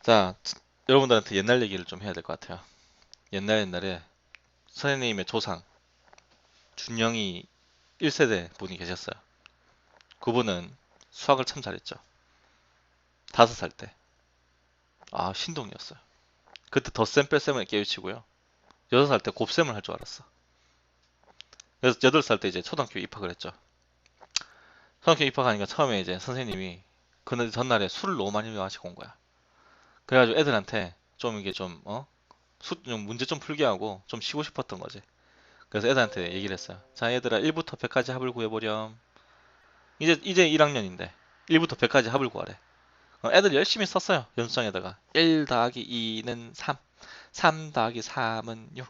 자, 여러분들한테 옛날 얘기를 좀 해야 될 것 같아요. 옛날에 선생님의 조상, 준영이 1세대 분이 계셨어요. 그분은 수학을 참 잘했죠. 5살 때. 아, 신동이었어요. 그때 덧셈 뺄셈을 깨우치고요. 6살 때 곱셈을 할 줄 알았어. 그래서 8살 때 이제 초등학교 입학을 했죠. 초등학교 입학하니까 처음에 이제 선생님이 그 전날에 술을 너무 많이 마시고 온 거야. 그래가지고 애들한테 좀 이게 좀 문제 좀 풀게 하고 좀 쉬고 싶었던 거지. 그래서 애들한테 얘기를 했어요. 자, 얘들아 1부터 100까지 합을 구해보렴. 이제 1학년인데 1부터 100까지 합을 구하래. 애들 열심히 썼어요. 연수장에다가 1 더하기 2는 3, 3 더하기 3은 6,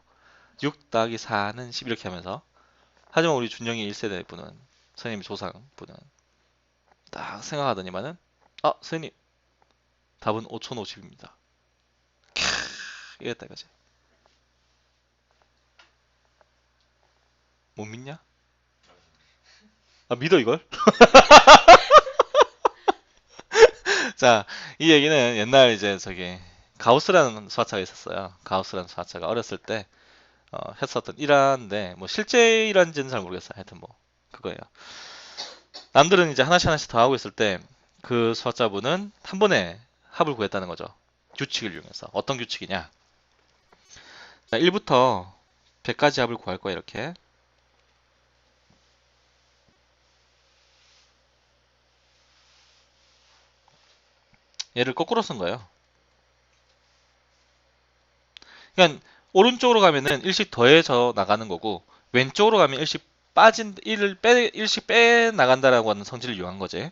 6 더하기 4는 10 이렇게 하면서. 하지만 우리 준영이 1세대 분은 선생님이 조상 분은 딱 생각하더니만은 선생님 답은 5050입니다. 이랬다 이거지. 못 믿냐? 믿어 이걸? 자, 이 얘기는 옛날 이제 가우스라는 수학자가 있었어요. 가우스라는 수학자가 어렸을 때 했었던 일화인데 뭐 실제 일화인지는 잘 모르겠어요. 하여튼 뭐 그거예요. 남들은 이제 하나씩 하나씩 더 하고 있을 때 그 수학자분은 한 번에 합을 구했다는 거죠. 규칙을 이용해서. 어떤 규칙이냐? 자, 1부터 100까지 합을 구할 거야 이렇게. 얘를 거꾸로 쓴 거예요. 그러니까 오른쪽으로 가면은 일씩 더해져 나가는 거고 왼쪽으로 가면 일씩 빼 나간다라고 하는 성질을 이용한 거지.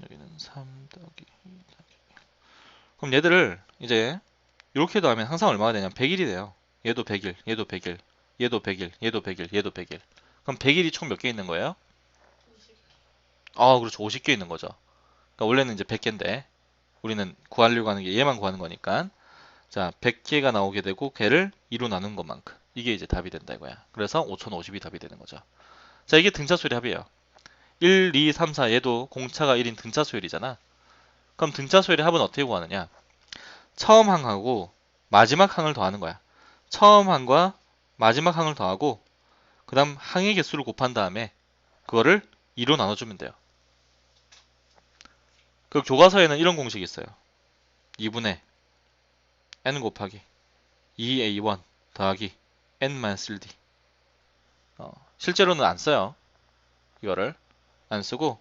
여기는 3 더하기 2 더하기. 그럼 얘들을 이제 이렇게도 하면 항상 얼마가 되냐면 100일이 돼요. 얘도 100일, 얘도 100일, 얘도 100일, 얘도 100일, 얘도 100일. 그럼 100일이 총 몇 개 있는 거예요? 그렇죠. 50개 있는 거죠. 그러니까 원래는 이제 100개인데 우리는 구하려고 하는 게 얘만 구하는 거니까 자, 100개가 나오게 되고 걔를 2로 나눈 것만큼. 이게 이제 답이 된다 이거야. 그래서 5050이 답이 되는 거죠. 자, 이게 등차수열의 합이에요. 1, 2, 3, 4 얘도 공차가 1인 등차수열이잖아. 그럼 등차수열의 합은 어떻게 구하느냐? 처음 항하고 마지막 항을 더하는 거야. 처음 항과 마지막 항을 더하고 그 다음 항의 개수를 곱한 다음에 그거를 2로 나눠주면 돼요. 그 교과서에는 이런 공식이 있어요. 2분의 n 곱하기 2a1 더하기 n-1d. 실제로는 안 써요. 이거를 안 쓰고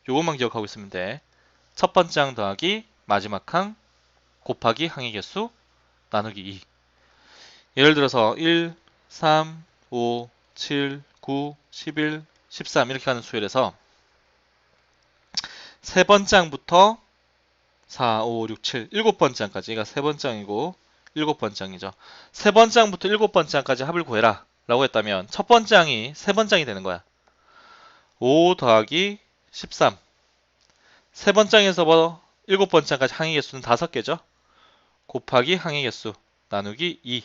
요것만 기억하고 있으면 돼. 첫 번째 항 더하기 마지막 항 곱하기 항의 개수 나누기 2. 예를 들어서 1, 3, 5, 7, 9, 11, 13 이렇게 가는 수열에서 세 번째 항부터 4, 5, 6, 7, 일곱 번째 항까지. 그러니까 세 번째 항이고 일곱 번째 항이죠. 세 번째 항부터 일곱 번째 항까지 합을 구해라 라고 했다면 첫 번째 항이 세 번째 항이 되는 거야. 5 더하기 13. 세 번째 항에서 일곱 번째 항까지 항의 개수는 5개죠. 곱하기 항의 개수 나누기 2.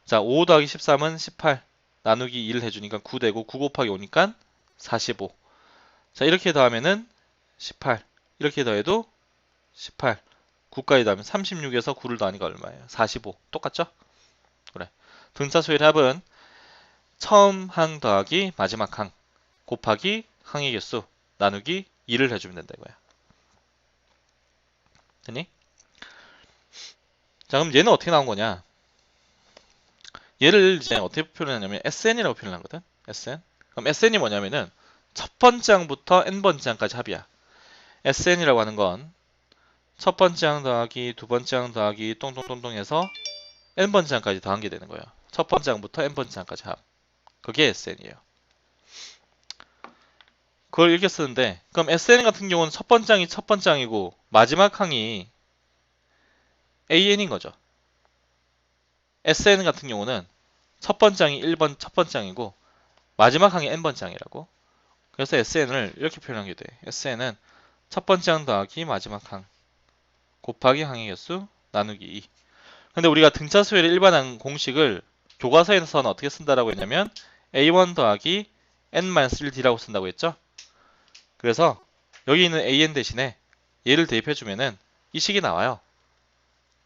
자, 5 더하기 13은 18. 나누기 2를 해주니까 9 되고 9 곱하기 5니까 45. 자, 이렇게 더하면은 18. 이렇게 더해도 18. 9까지 더하면 36에서 9를 더하니까 얼마예요? 45. 똑같죠? 그래. 등차수의 합은 처음 항 더하기 마지막 항 곱하기 항의 개수 나누기 2를 해주면 된다 이거야. 됐니? 자, 그럼 얘는 어떻게 나온 거냐? 얘를 이제 어떻게 표현하냐면 SN이라고 표현하거든. SN. 그럼 SN이 뭐냐면은 첫 번째 항부터 n번째 항까지 합이야. SN이라고 하는 건 첫 번째 항 더하기 두 번째 항 더하기 똥똥똥똥 해서 n번째 항까지 더한 게 되는 거예요. 첫 번째 항부터 n번째 항까지 합. 그게 SN이에요. 그걸 이렇게 쓰는데 그럼 SN 같은 경우는 첫 번째 항이 첫 번째 항이고 마지막 항이 AN인 거죠. SN 같은 경우는 첫 번째 항이 1번 첫 번째 항이고 마지막 항이 n번째 항이라고. 그래서 SN을 이렇게 표현하게 돼. SN은 첫 번째 항 더하기 마지막 항 곱하기 항의 개수 나누기 2. 근데 우리가 등차수열의 일반항 공식을 교과서에서는 어떻게 쓴다라고 했냐면 A1 더하기 N-1D라고 쓴다고 했죠. 그래서 여기 있는 an 대신에 얘를 대입해주면은 이 식이 나와요.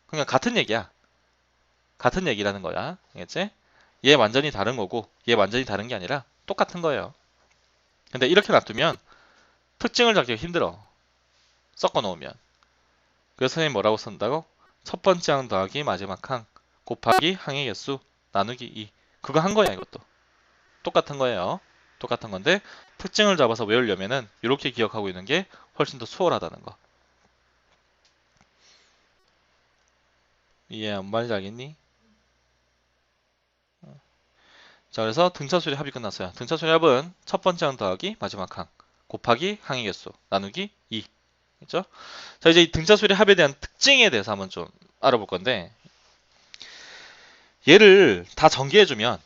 그러니까 같은 얘기야. 같은 얘기라는 거야. 알겠지? 얘 완전히 다른 거고 얘 완전히 다른 게 아니라 똑같은 거예요. 근데 이렇게 놔두면 특징을 잡기가 힘들어. 섞어 놓으면. 그래서 선생님이 뭐라고 쓴다고? 첫 번째 항 더하기 마지막 항 곱하기 항의 개수 나누기 2. 그거 한 거야 이것도. 똑같은 거예요. 똑같은 건데 특징을 잡아서 외우려면은 이렇게 기억하고 있는 게 훨씬 더 수월하다는 거. 이해 뭔 말인지 알겠니? 자, 그래서 등차수열의 합이 끝났어요. 등차수열의 합은 첫 번째 항 더하기 마지막 항 곱하기 항의 개수 나누기 2. 그렇죠? 자, 이제 이 등차수열의 합에 대한 특징에 대해서 한번 좀 알아볼 건데 얘를 다 전개해주면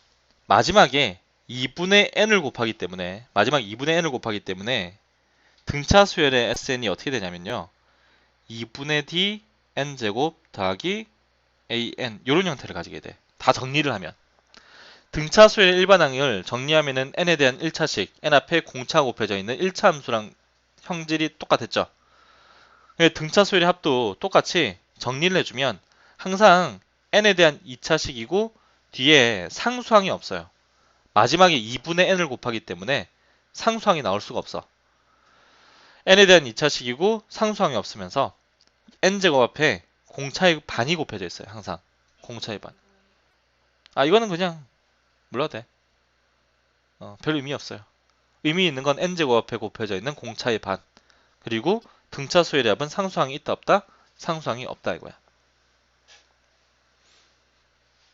마지막에 2분의 n을 곱하기 때문에 마지막 2분의 n을 곱하기 때문에 등차수열의 SN이 어떻게 되냐면요. 2분의 d n제곱 더하기 an 이런 형태를 가지게 돼. 다 정리를 하면. 등차수열의 일반항을 정리하면은 n에 대한 1차식, n 앞에 공차 곱해져 있는 1차 함수랑 형질이 똑같았죠. 등차수열의 합도 똑같이 정리를 해주면 항상 n에 대한 2차식이고 뒤에 상수항이 없어요. 마지막에 2분의 n을 곱하기 때문에 상수항이 나올 수가 없어. n에 대한 2차식이고 상수항이 없으면서 n제곱 앞에 공차의 반이 곱해져 있어요. 항상 공차의 반. 이거는 그냥 몰라도 돼. 별 의미 없어요. 의미 있는 건 n제곱 앞에 곱해져 있는 공차의 반. 그리고 등차수열의 합은 상수항이 있다 없다? 상수항이 없다 이거야.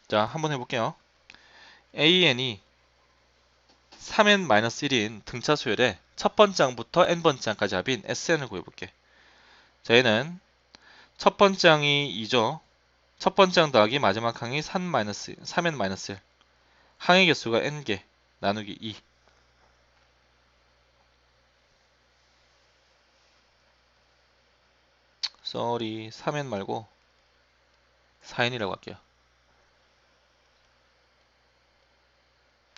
자, 한번 해볼게요. an이 3n-1인 등차수열의 첫 번째 항부터 n번째 항까지 합인 sn을 구해볼게. 자, 얘는 첫 번째 항이 2죠. 첫 번째 항 더하기 마지막 항이 3n-1. 항의 개수가 n개 나누기 2. sorry, 3n 말고 4n이라고 할게요.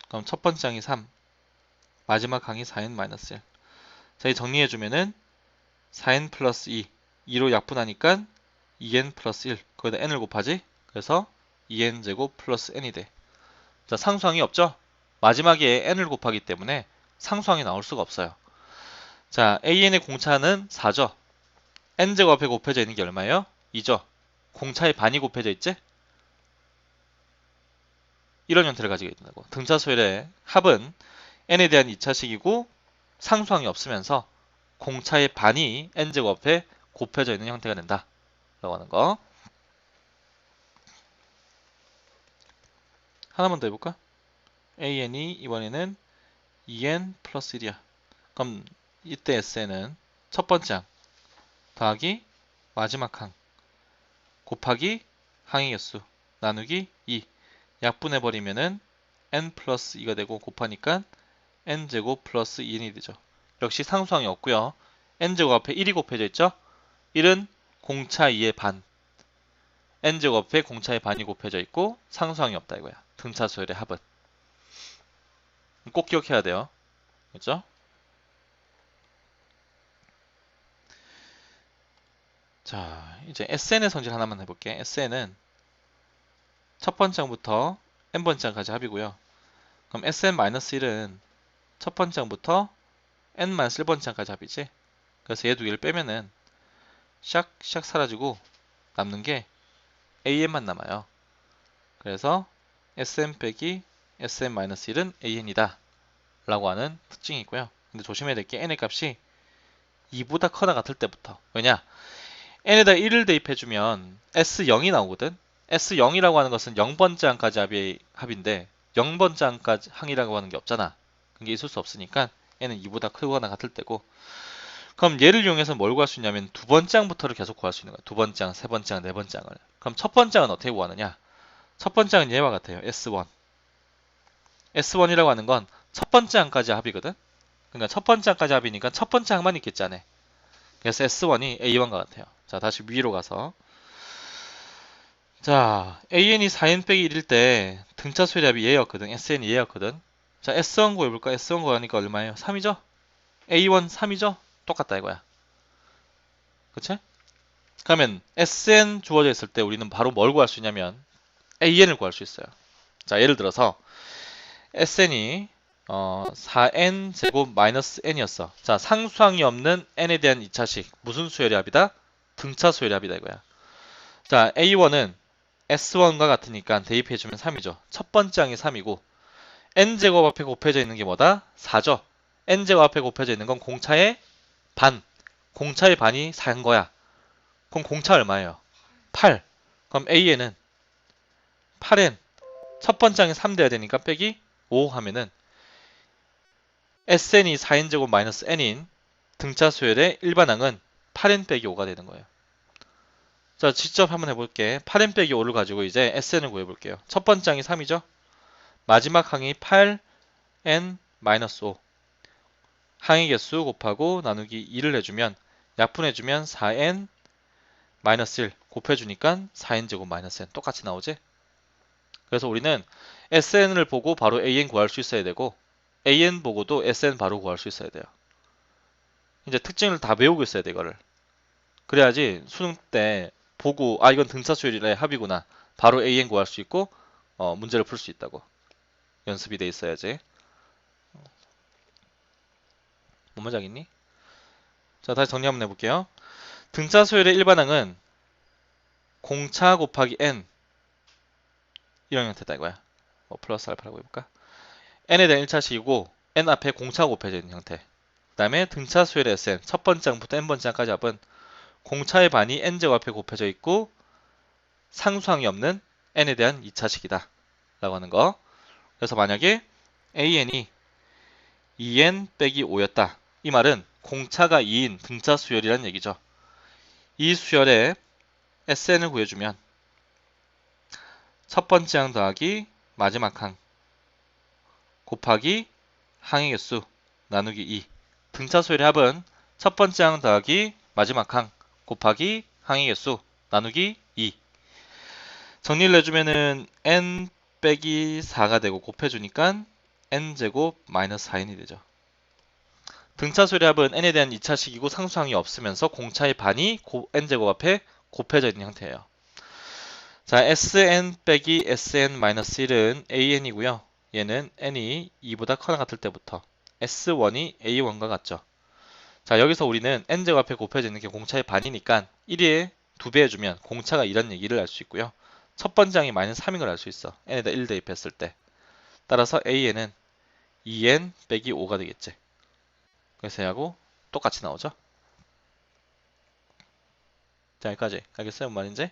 그럼 첫 번째 항이 3, 마지막 항이 4n-1. 자, 이 정리해주면은 4n 플러스 2, 2로 약분하니까 2n 플러스 1, 거기다 n을 곱하지? 그래서 2n 제곱 플러스 n이 돼. 자, 상수항이 없죠? 마지막에 n을 곱하기 때문에 상수항이 나올 수가 없어요. 자, an의 공차는 4죠? n제곱 앞에 곱해져 있는 게 얼마예요? 2죠? 공차의 반이 곱해져 있지? 이런 형태를 가지게 된다고. 등차수열의 합은 n에 대한 2차식이고 상수항이 없으면서 공차의 반이 n제곱 앞에 곱해져 있는 형태가 된다. 라고 하는 거. 하나만 더 해볼까? an이 이번에는 2n 플러스 1이야. 그럼 이때 sn은 첫 번째 항 더하기 마지막 항 곱하기 항의 개수 나누기 2 약분해버리면은 n 플러스 2가 되고 곱하니까 n제곱 플러스 2n이 되죠. 역시 상수항이 없고요. n제곱 앞에 1이 곱해져 있죠? 1은 공차 2의 반. n제곱 앞에 공차의 반이 곱해져 있고 상수항이 없다 이거야. 등차수열의 합은. 꼭 기억해야 돼요. 그렇죠? 자, 이제 SN의 성질 하나만 해볼게. SN은 첫 번째 항부터 n번째 항까지 합이고요. 그럼 SN-1은 첫 번째 항부터 n-1번째 항까지 합이지. 그래서 얘 두 개를 빼면은 샥샥 사라지고 남는 게 AN만 남아요. 그래서 SN 빼기 SN-1은 AN이다 라고 하는 특징이 있고요. 근데 조심해야 될 게 n의 값이 2보다 커나 같을 때부터. 왜냐? n에다 1을 대입해주면 S0이 나오거든. S0이라고 하는 것은 0번째 항까지 합인데 0번째 항이라고 하는 게 없잖아. 그게 있을 수 없으니까 n은 2보다 크거나 같을 때고. 그럼 얘를 이용해서 뭘 구할 수 있냐면 두 번째 항부터를 계속 구할 수 있는 거야. 두 번째 항, 세 번째 항, 네 번째 항을. 그럼 첫 번째 항은 어떻게 구하느냐? 첫 번째 항은 얘와 같아요. S1. S1이라고 하는 건 첫 번째 항까지 합이거든. 그러니까 첫 번째 항까지 합이니까 첫 번째 항만 있겠지 않네. 그래서 S1이 A1과 같아요. 자, 다시 위로 가서. 자, AN이 4n 빼기 1일 때 등차수열의 합이 얘였거든. SN이 얘였거든. 자, S1 구해볼까? S1 구하니까 얼마예요? 3이죠? A1 3이죠? 똑같다 이거야. 그치? 그러면 Sn 주어져 있을 때 우리는 바로 뭘 구할 수 있냐면 AN을 구할 수 있어요. 자, 예를 들어서 SN이 4n 제곱 마이너스 n이었어. 자, 상수항이 없는 n에 대한 2차식 무슨 수열의 합이다? 등차 수열의 합이다 이거야. 자, A1은 S1과 같으니까 대입해주면 3이죠. 첫 번째 항이 3이고 n제곱 앞에 곱해져 있는 게 뭐다? 4죠. n제곱 앞에 곱해져 있는 건 공차의 반. 공차의 반이 4인 거야. 그럼 공차 얼마예요? 8. 그럼 A에는 8n 첫 번째 항이 3 돼야 되니까 빼기 5 하면은 SN이 4n제곱 마이너스 n인 등차 수열의 일반항은 8n 빼기 5가 되는 거예요. 자, 직접 한번 해볼게. 8n 빼기 5를 가지고 이제 SN을 구해볼게요. 첫 번째 항이 3이죠. 마지막 항이 8n 마이너스 5. 항의 개수 곱하고 나누기 2를 해주면 약분해주면 4n 마이너스 1 곱해주니까 4n제곱 마이너스 n 똑같이 나오지? 그래서 우리는 SN을 보고 바로 AN 구할 수 있어야 되고 AN 보고도 SN 바로 구할 수 있어야 돼요. 이제 특징을 다 배우고 있어야 돼 이거를. 그래야지 수능 때 보고 아 이건 등차수열의 합이구나 바로 AN 구할 수 있고 문제를 풀 수 있다고. 연습이 돼 있어야지. 뭔 말인지 알겠니? 자, 다시 정리 한번 해볼게요. 등차수열의 일반항은 공차 곱하기 n 이런 형태다 이거야. 플러스 알파라고 해볼까? n에 대한 1차식이고 n 앞에 공차가 곱해져 있는 형태. 그 다음에 등차수열의 Sn 첫 번째 항부터 n번째 항까지 합은 공차의 반이 n제곱 앞에 곱해져 있고 상수항이 없는 n에 대한 2차식이다 라고 하는 거. 그래서 만약에 an이 2n 빼기 5였다. 이 말은 공차가 2인 등차 수열이라는 얘기죠. 이 수열의 SN을 구해주면 첫 번째 항 더하기 마지막 항 곱하기 항의 개수 나누기 2. 등차 수열의 합은 첫 번째 항 더하기 마지막 항 곱하기 항의 개수 나누기 2. 정리를 해주면은 n 빼기 4가 되고 곱해주니까 n제곱 마이너스 4n이 되죠. 등차 수열의 합은 n에 대한 2차식이고 상수항이 없으면서 공차의 반이 n제곱 앞에 곱해져 있는 형태예요. 자, Sn 빼기 Sn-1은 AN이고요. 얘는 n이 2보다 커나 같을 때부터 S1이 A1과 같죠. 자, 여기서 우리는 n제곱 앞에 곱해져 있는 게 공차의 반이니까 1에 2배 해주면 공차가 이런 얘기를 알 수 있고요. 첫 번째 항이 마이너스 3인 걸 알 수 있어. n에다 1 대입했을 때. 따라서 AN은 2n 빼기 5가 되겠지. 그래서 얘하고 똑같이 나오죠. 자, 여기까지. 알겠어요? 뭔 말인지?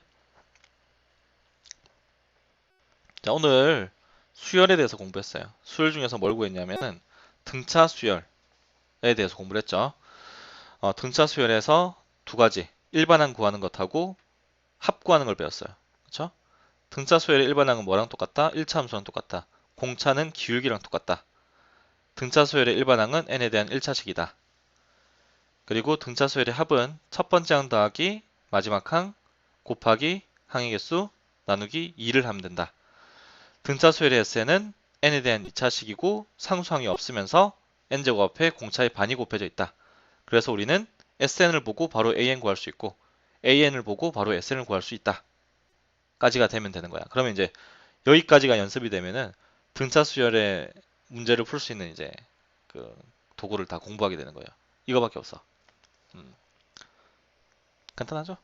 자, 오늘 수열에 대해서 공부했어요. 수열 중에서 뭘 구했냐면은 등차 수열에 대해서 공부를 했죠. 등차 수열에서 두 가지. 일반항 구하는 것하고 합 구하는 걸 배웠어요. 그쵸? 등차 수열의 일반항은 뭐랑 똑같다? 1차 함수랑 똑같다. 공차는 기울기랑 똑같다. 등차 수열의 일반항은 n에 대한 1차식이다. 그리고 등차 수열의 합은 첫 번째 항 더하기 마지막 항 곱하기 항의 개수 나누기 2를 하면 된다. 등차 수열의 S는 n에 대한 2차식이고 상수항이 없으면서 n제곱 앞에 공차의 반이 곱해져 있다. 그래서 우리는 SN을 보고 바로 AN 구할 수 있고 AN을 보고 바로 SN을 구할 수 있다. 까지가 되면 되는 거야. 그러면 이제 여기까지가 연습이 되면은 등차 수열의 문제를 풀 수 있는 이제 그 도구를 다 공부하게 되는 거예요. 이거밖에 없어. 간단하죠?